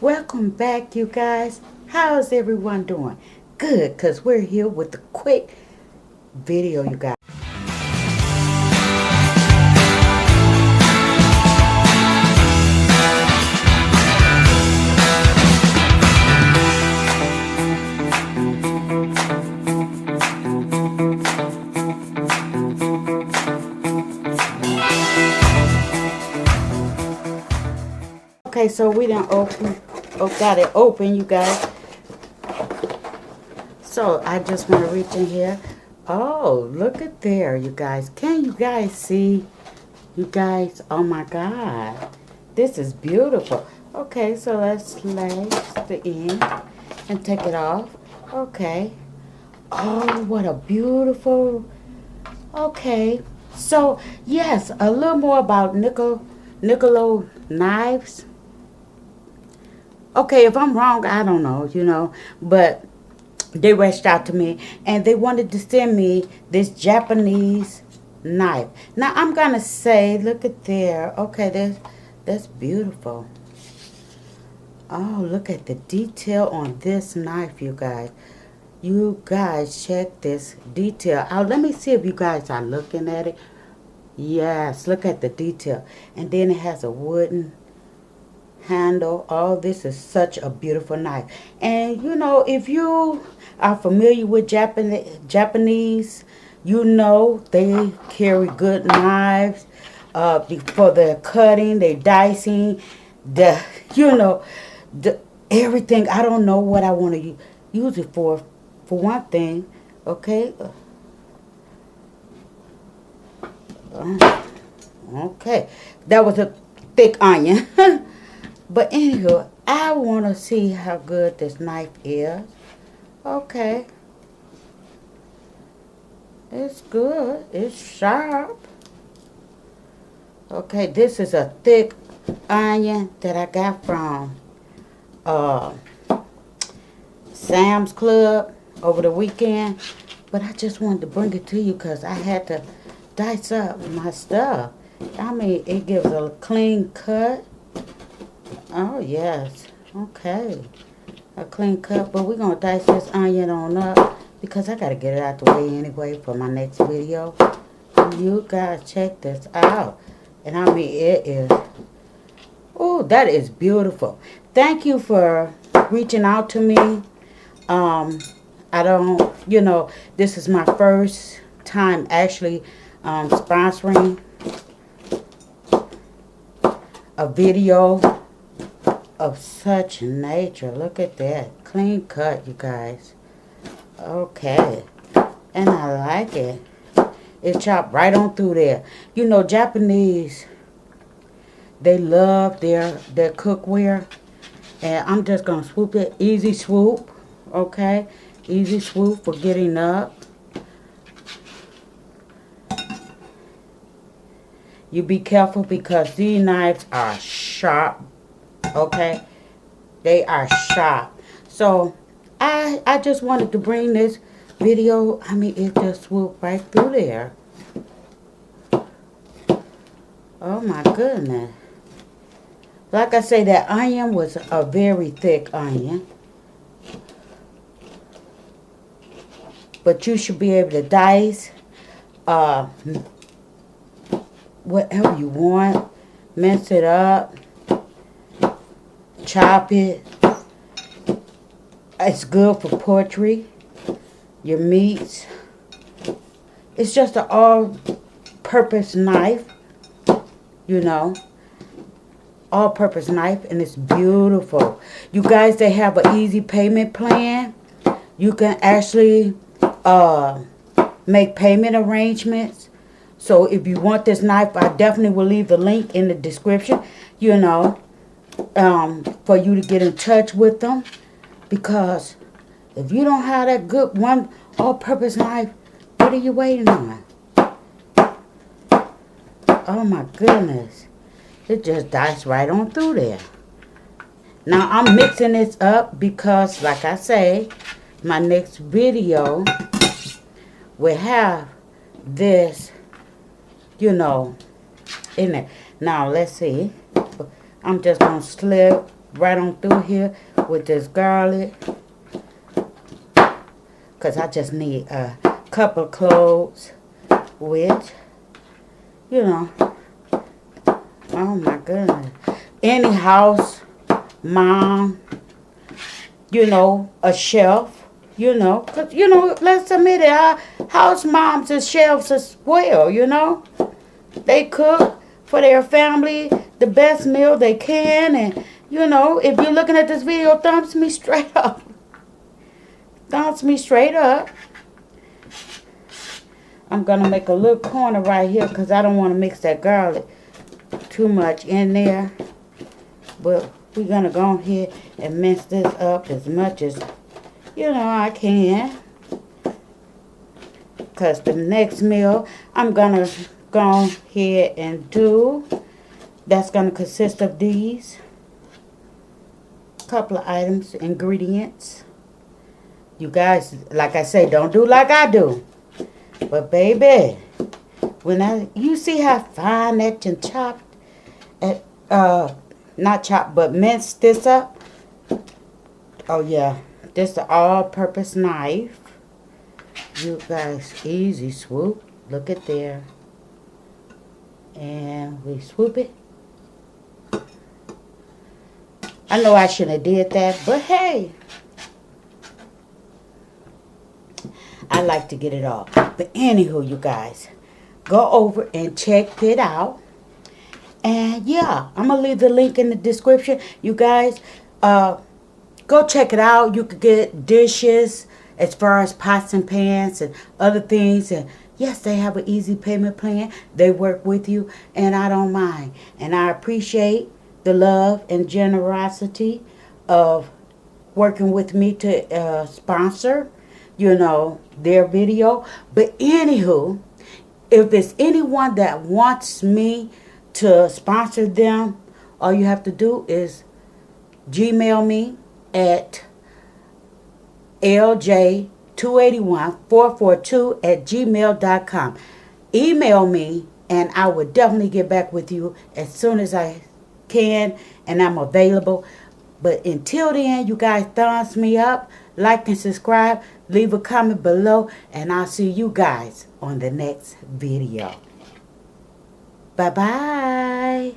Welcome back, you guys. How's everyone doing? Good, because we're here with a quick video, you guys. Okay, so we done got it open, you guys. So I just want to reach in here. Oh, look at there, you guys. Can you guys see? You guys, oh my God. This is beautiful. Okay, so let's slice the end and take it off. Okay. Oh, what a beautiful. Okay. So, yes, a little more about Nakano knives. Okay, if I'm wrong, I don't know, but they reached out to me and they wanted to send me this Japanese knife. Now I'm gonna say, look at there. Okay, that's beautiful. Oh, look at the detail on this knife, you guys. You guys check this detail out. Let me see if you guys are looking at it. Yes, look at the detail. And then it has a wooden handle. Oh, this is such a beautiful knife. And if you are familiar with Japanese, they carry good knives for their cutting, their dicing, the everything. I don't know what I want to use it for one thing. Okay. Okay, that was a thick onion. But anywho, I want to see how good this knife is. Okay. It's good. It's sharp. Okay, this is a thick onion that I got from Sam's Club over the weekend. But I just wanted to bring it to you because I had to dice up my stuff. I mean, it gives a clean cut. Oh, yes. Okay. A clean cut. But we're going to dice this onion on up because I got to get it out the way anyway for my next video. You guys check this out. And I mean, it is. Oh, that is beautiful. Thank you for reaching out to me. I don't, this is my first time actually sponsoring a video of such nature. Look at that. Clean cut, you guys. Okay. And I like it. It chopped right on through there. Japanese, they love their cookware. And I'm just going to swoop it. Easy swoop. Okay. Easy swoop for getting up. You be careful because these knives are sharp. Okay, they are sharp. So I just wanted to bring this video. I mean, it just swooped right through there. Oh my goodness. Like I say, that onion was a very thick onion. But you should be able to dice whatever you want. Mince it up. Chop it. It's good for poultry, your meats. It's just an all-purpose knife, all-purpose knife, and it's beautiful. You guys, they have an easy payment plan. You can actually make payment arrangements. So if you want this knife, I definitely will leave the link in the description, for you to get in touch with them. Because if you don't have that good one all-purpose knife, what are you waiting on? Oh my goodness. It just diced right on through there. Now I'm mixing this up because, like I say, my next video will have this, in it. Now let's see. I'm just going to slip right on through here with this garlic. Because I just need a couple of cloves with, you know, oh my goodness. Any house, mom, you know, a chef, you know. Because, you know, let's admit it, our house moms and chefs as well, you know. They cook for their family the best meal they can. And, you know, if you're looking at this video, thumbs me straight up. Thumbs me straight up. I'm going to make a little corner right here because I don't want to mix that garlic too much in there. But we're going to go ahead and mix this up as much as, you know, I can. Because the next meal I'm going to go ahead and do, that's going to consist of these couple of items, ingredients. You guys, like I say, don't do like I do. But baby, when you see how fine that and chopped, not chopped, but minced this up. Oh yeah, this is an all-purpose knife. You guys, easy swoop. Look at there. And we swoop it. I know I shouldn't have did that, but hey. I like to get it off. But anywho, you guys, go over and check it out. And yeah, I'm going to leave the link in the description. You guys, go check it out. You could get dishes as far as pots and pans and other things. And yes, they have an easy payment plan. They work with you, and I don't mind. And I appreciate the love and generosity of working with me to sponsor, you know, their video. But anywho, if there's anyone that wants me to sponsor them, all you have to do is Gmail me at lj281442@gmail.com. Email me and I will definitely get back with you as soon as I can, and I'm available. But until then, you guys, thumbs me up, like and subscribe, leave a comment below, and I'll see you guys on the next video. Bye-bye.